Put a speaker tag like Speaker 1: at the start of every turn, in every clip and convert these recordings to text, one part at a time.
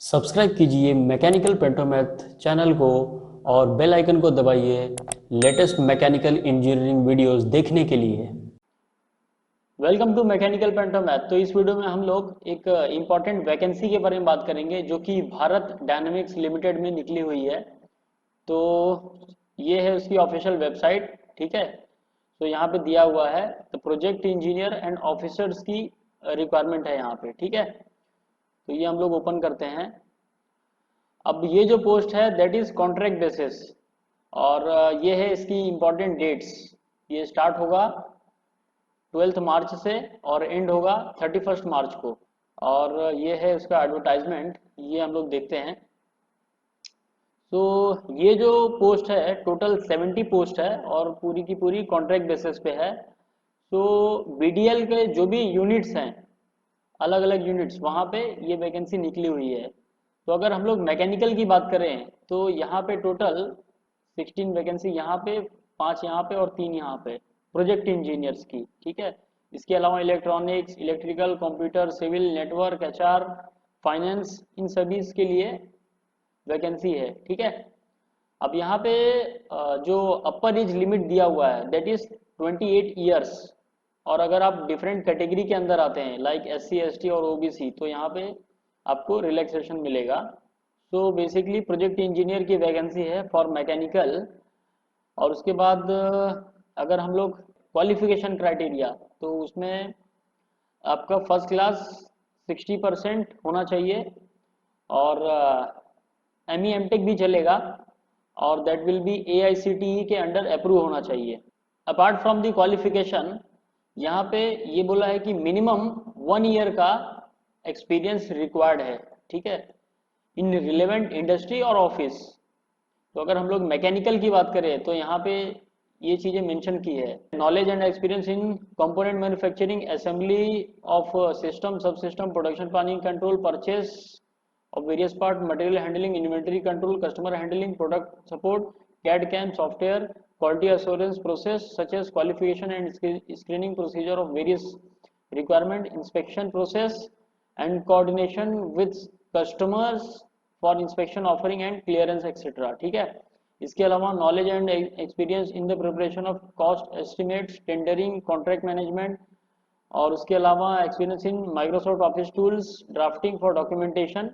Speaker 1: Subscribe कीजिए mechanical पेंटोमैथ channel को और बेल आइकन को दबाइए लेटेस्ट मैकेनिकल इंजीनियरिंग वीडियोस देखने के लिए। Welcome to mechanical pantomath. तो इस वीडियो में हम लोग एक इम्पॉर्टेंट वैकेंसी के बारे में बात करेंगे जो कि भारत डायनामिक्स लिमिटेड में निकली हुई है। तो ये है उसकी ऑफिशियल वेबसाइट, ठीक है। तो यहाँ पे दिया हुआ है तो प्रोजेक्ट इंजीनियर एंड ऑफिसर्स की रिक्वायरमेंट है यहाँ पे, ठीक है। तो ये हम लोग ओपन करते हैं। अब ये जो पोस्ट है दैट इज कॉन्ट्रैक्ट बेसिस और ये है इसकी इम्पोर्टेंट डेट्स। ये स्टार्ट होगा 12 मार्च से और एंड होगा 31 मार्च को। और ये है उसका एडवर्टाइजमेंट, ये हम लोग देखते हैं। तो ये जो पोस्ट है टोटल 70 पोस्ट है और पूरी की पूरी कॉन्ट्रैक्ट बेसिस पे है। तो बीडीएल के जो भी यूनिट्स हैं, अलग अलग यूनिट्स, वहाँ पे ये वैकेंसी निकली हुई है। तो अगर हम लोग मैकेनिकल की बात करें तो यहाँ पे टोटल 16 वैकेंसी यहाँ पे, 5 यहाँ पे और 3 यहाँ पे प्रोजेक्ट इंजीनियर्स की, ठीक है। इसके अलावा electronics, electrical, computer, civil, network, HR, finance, इन सभी के लिए वैकेंसी है, ठीक है। अब यहाँ पे जो अपर एज लिमिट दिया हुआ है दैट इज 28 ईयर्स। और अगर आप डिफरेंट कैटेगरी के अंदर आते हैं लाइक एससी, एसटी और ओबीसी तो यहाँ पे आपको रिलैक्सेशन मिलेगा। तो बेसिकली प्रोजेक्ट इंजीनियर की वैकेंसी है फॉर मैकेनिकल। और उसके बाद अगर हम लोग क्वालिफिकेशन क्राइटेरिया तो उसमें आपका फर्स्ट क्लास 60% होना चाहिए और एम ई एम टेक भी चलेगा और दैट विल बी AICTE के अंडर अप्रूव होना चाहिए। अपार्ट फ्रॉम द क्वालिफिकेशन यहाँ पे ये बोला है कि मिनिमम 1 ईयर का एक्सपीरियंस रिक्वायर्ड है, ठीक है, इन रिलेवेंट इंडस्ट्री और ऑफिस। तो अगर हम लोग मैकेनिकल की बात करें तो यहाँ पे ये चीज़ें मेंशन की है। Knowledge and experience in component manufacturing, assembly of system, sub system, production planning, control, purchase of various part, material handling, inventory control, customer handling, product support, CAD/CAM software, quality assurance process such as qualification and screening procedure of various requirement, inspection process and coordination with customers for inspection, offering and clearance etc, ठीक है। इसके अलावा knowledge and experience in the preparation of cost estimates, tendering, contract management और उसके अलावा experience in Microsoft Office tools, drafting for documentation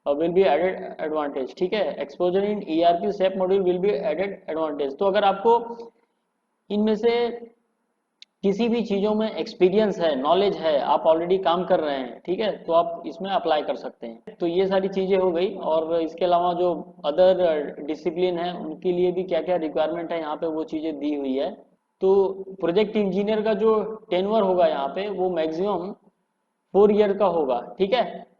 Speaker 1: will be added advantage, ठीक है। Exposure in ERP SAP module will be added advantage. तो अगर आपको इनमें से किसी भी चीज़ों में एक्सपीरियंस है, नॉलेज है, आप ऑलरेडी काम कर रहे हैं, ठीक है, तो आप इसमें अप्लाई कर सकते हैं। तो ये सारी चीज़ें हो गई। और इसके अलावा जो अदर डिसिप्लिन है उनके लिए भी क्या क्या रिक्वायरमेंट है यहाँ पे वो चीज़ें दी हुई है। तो प्रोजेक्ट इंजीनियर का जो टेनवर होगा यहाँ पे वो मैक्सिमम 4 ईयर का होगा, ठीक है।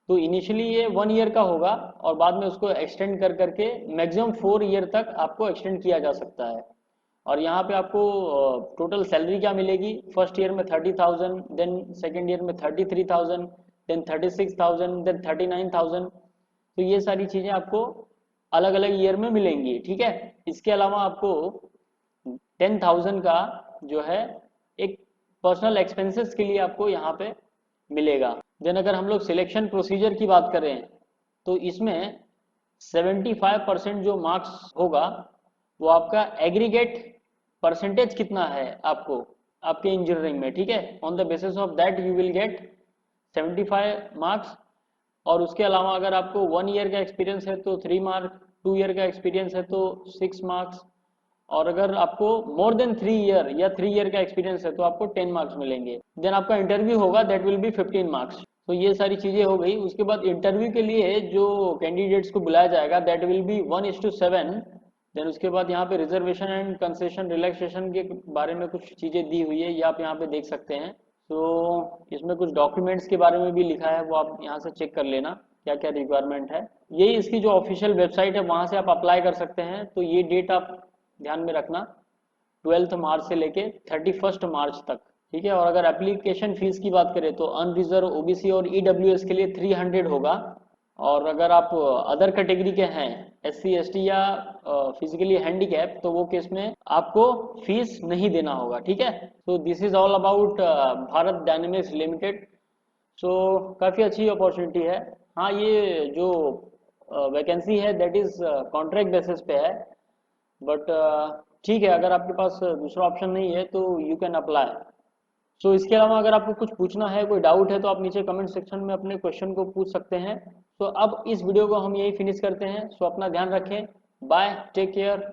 Speaker 1: तो इनिशियली ये 1 ईयर का होगा और बाद में उसको एक्सटेंड कर करके मैक्सिमम 4 ईयर तक आपको एक्सटेंड किया जा सकता है। और यहाँ पे आपको टोटल सैलरी क्या मिलेगी, फर्स्ट ईयर में 30,000, देन सेकेंड ईयर में 33,000, देन 36,000, देन 39,000। तो ये सारी चीज़ें आपको अलग अलग ईयर में मिलेंगी, ठीक है। इसके अलावा आपको 10,000 का जो है एक पर्सनल एक्सपेंसेस के लिए आपको यहाँ पे मिलेगा। देन अगर हम लोग सिलेक्शन प्रोसीजर की बात करें तो इसमें 75% जो मार्क्स होगा वो आपका एग्रीगेट परसेंटेज कितना है आपको आपके इंजीनियरिंग में, ठीक है। On the basis of that you will get 75 marks. और उसके अलावा अगर आपको 1 ईयर का एक्सपीरियंस है तो 3 मार्क, 2 ईयर का एक्सपीरियंस है तो 6 मार्क्स, और अगर आपको मोर देन 3 ईयर या 3 ईयर का एक्सपीरियंस है तो आपको 10 मार्क्स मिलेंगे। देन आपका इंटरव्यू होगा दैट विल बी 15 मार्क्स। तो ये सारी चीज़ें हो गई। उसके बाद इंटरव्यू के लिए जो कैंडिडेट्स को बुलाया जाएगा दैट विल बी 1:7। देन उसके बाद यहाँ पे रिजर्वेशन एंड कंसेशन रिलैक्सेशन के बारे में कुछ चीज़ें दी हुई है, ये आप यहाँ पे देख सकते हैं। तो इसमें कुछ डॉक्यूमेंट्स के बारे में भी लिखा है, वो आप यहाँ से चेक कर लेना क्या क्या रिक्वायरमेंट है। यही इसकी जो ऑफिशियल वेबसाइट है वहाँ से आप अप्लाई कर सकते हैं। तो ये डेट आप ध्यान में रखना, 12 मार्च से लेके 31 मार्च तक, ठीक है। और अगर एप्लीकेशन फीस की बात करें तो अनरिजर्व, OBC और EWS के लिए 300 होगा। और अगर आप अदर कैटेगरी के हैं, SC ST या फिजिकली हैंडीकैप, तो वो केस में आपको फीस नहीं देना होगा, ठीक है। So this is all about Bharat dynamics limited. So काफ़ी अच्छी अपॉर्चुनिटी है। हाँ, ये जो वैकेंसी है दैट इज़ कॉन्ट्रैक्ट बेसिस पे है, बट ठीक है, अगर आपके पास दूसरा ऑप्शन नहीं है तो यू कैन अप्लाई। सो इसके अलावा अगर आपको कुछ पूछना है, कोई डाउट है, तो आप नीचे कमेंट सेक्शन में अपने क्वेश्चन को पूछ सकते हैं। तो अब इस वीडियो को हम यही फिनिश करते हैं। सो अपना ध्यान रखें। Bye, take care.